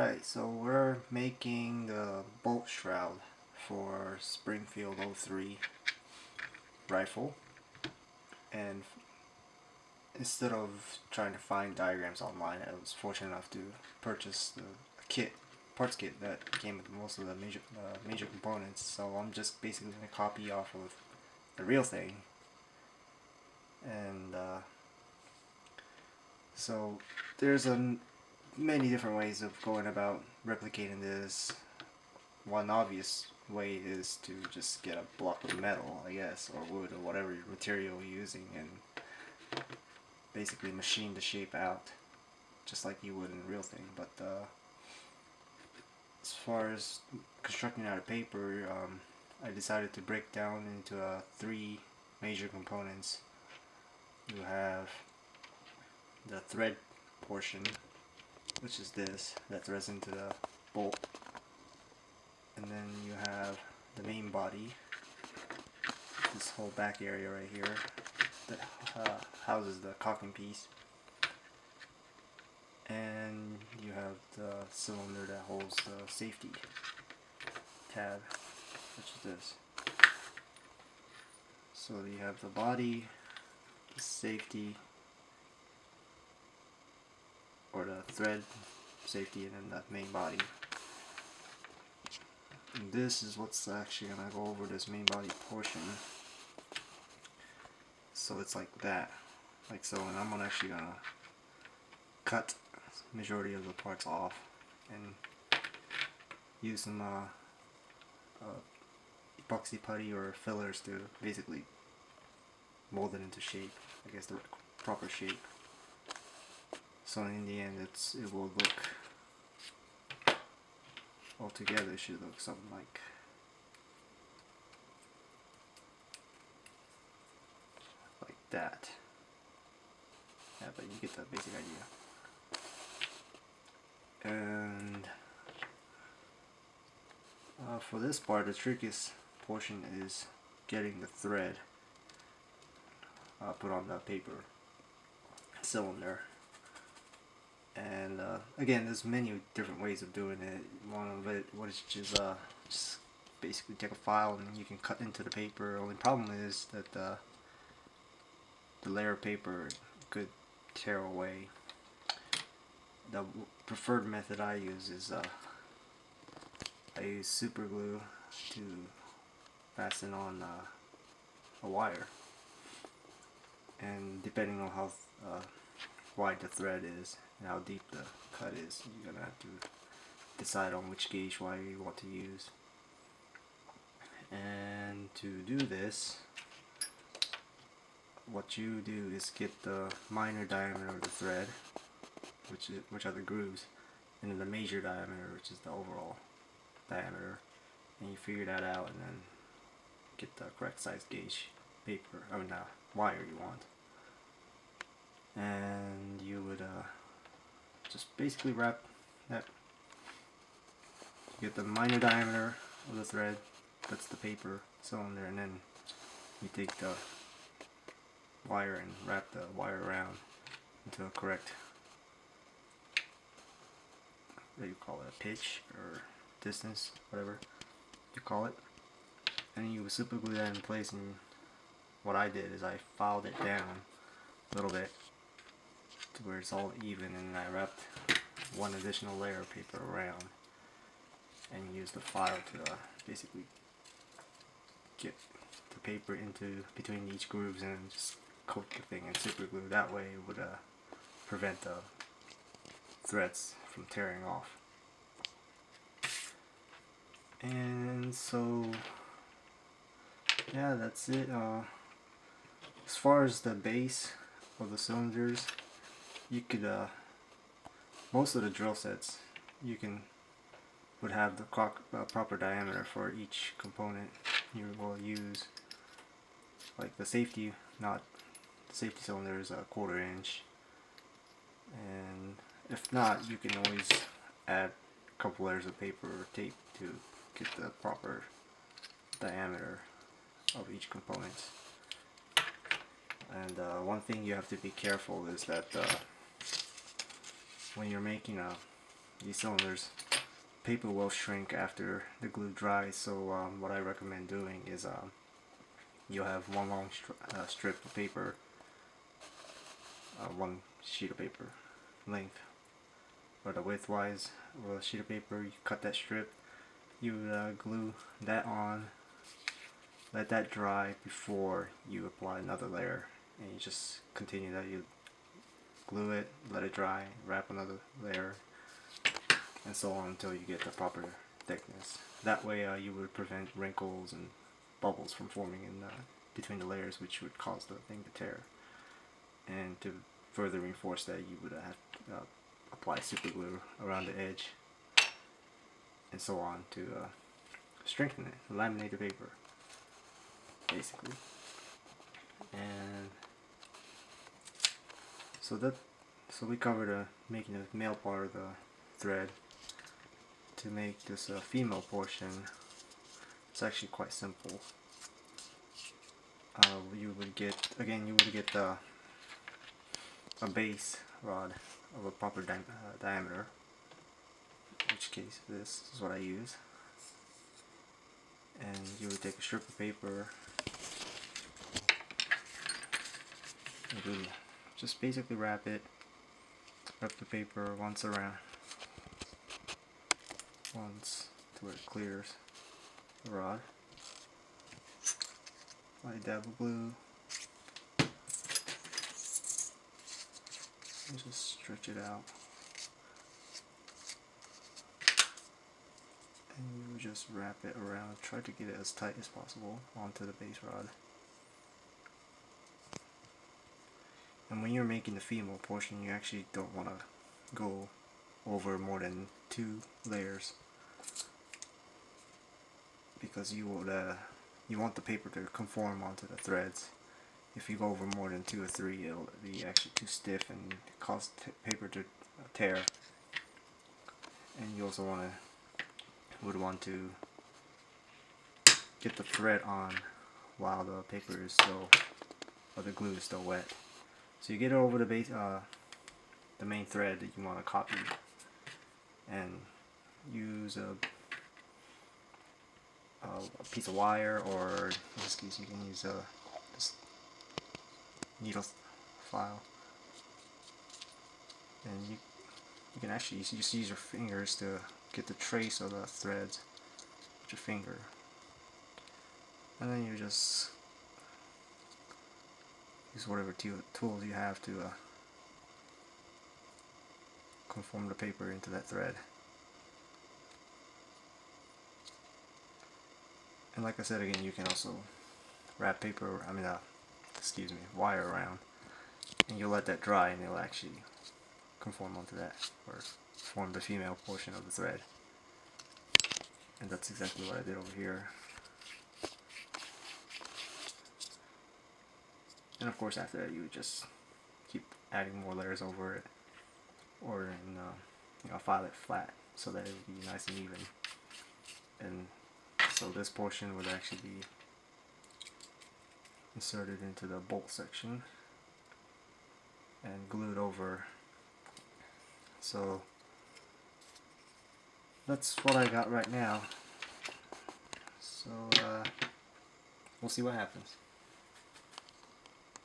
Alright, so we're making the bolt shroud for Springfield '03 rifle, and instead of trying to find diagrams online, I was fortunate enough to purchase the parts kit that came with most of the major components. So I'm just basically going to copy off of the real thing, and so there's many different ways of going about replicating this. One obvious way is to just get a block of metal, I guess, or wood, or whatever material you're using, and basically machine the shape out, just like you would in a real thing. But as far as constructing out of paper, I decided to break down into three major components. You have the thread portion, which is this, that threads into the bolt. And then you have the main body, this whole back area right here, that houses the cocking piece. And you have the cylinder that holds the safety tab, which is this. So you have the body, the safety, or the thread safety, and then the main body. And this is what's actually going to go over this main body portion. So it's like that, like so, and I'm actually going to cut the majority of the parts off and use some epoxy putty or fillers to basically mold it into shape, I guess the proper shape. So in the end it will look, altogether it should look something like that. Yeah, but you get the basic idea. And for this part, the trickiest portion is getting the thread put on the paper cylinder. And again, there's many different ways of doing it. One of it was just basically take a file and you can cut into the paper. Only problem is that the layer of paper could tear away. The preferred method I use is I use super glue to fasten on a wire, and depending on how wide the thread is and how deep the cut is, you're gonna have to decide on which gauge wire you want to use. And to do this, what you do is get the minor diameter of the thread, which are the grooves, and then the major diameter, which is the overall diameter, and you figure that out, and then get the correct size gauge paper, wire you want, and you would just basically wrap that. You get the minor diameter of the thread, that's the paper cylinder, and then you take the wire and wrap the wire around into a correct, what do you call it, a pitch or distance, whatever you call it, and you super glue that in place. And what I did is I filed it down a little bit to where it's all even, and I wrapped one additional layer of paper around and used the file to basically get the paper into between each grooves and just coat the thing in super glue. That way it would prevent the threads from tearing off. And so yeah, that's it. As far as the base of the cylinders, you could most of the drill sets would have the proper diameter for each component you will use. Like the safety cylinder is a 1/4 inch, and if not, you can always add a couple layers of paper or tape to get the proper diameter of each component. And one thing you have to be careful is that when you're making these cylinders, paper will shrink after the glue dries. So what I recommend doing is you'll have one long strip of paper, one sheet of paper length, or the width wise of a sheet of paper. You cut that strip, you glue that on, let that dry before you apply another layer, and you just continue that. You glue it, let it dry, wrap another layer, and so on until you get the proper thickness. That way you would prevent wrinkles and bubbles from forming in between the layers, which would cause the thing to tear. And to further reinforce that, you would have to apply super glue around the edge and so on to strengthen it, laminate the paper basically. And so we covered making the male part of the thread. To make this female portion, it's actually quite simple. You would get a base rod of a proper diameter, in which case this is what I use. And you would take a strip of paper and you would just basically wrap the paper once to where it clears the rod. Light dab of glue and just stretch it out, and you just wrap it around. Try to get it as tight as possible onto the base rod. And when you're making the female portion, you actually don't want to go over more than 2 layers, because you want the paper to conform onto the threads. If you go over more than 2 or 3, it'll be actually too stiff and cause paper to tear. And you also would want to get the thread on while the paper is still, or the glue is still wet. So you get it over the base, the main thread that you want to copy, and use a piece of wire, or in this case you can use this needle file, and you can actually just use your fingers to get the trace of the threads with your finger, and then you just use whatever tools you have to conform the paper into that thread. And like I said again, you can also wrap wire around, and you'll let that dry and it'll actually conform onto that, or form the female portion of the thread. And that's exactly what I did over here. And of course after that you would just keep adding more layers over it, or file it flat so that it would be nice and even. And so this portion would actually be inserted into the bolt section and glued over. So that's what I got right now. So we'll see what happens.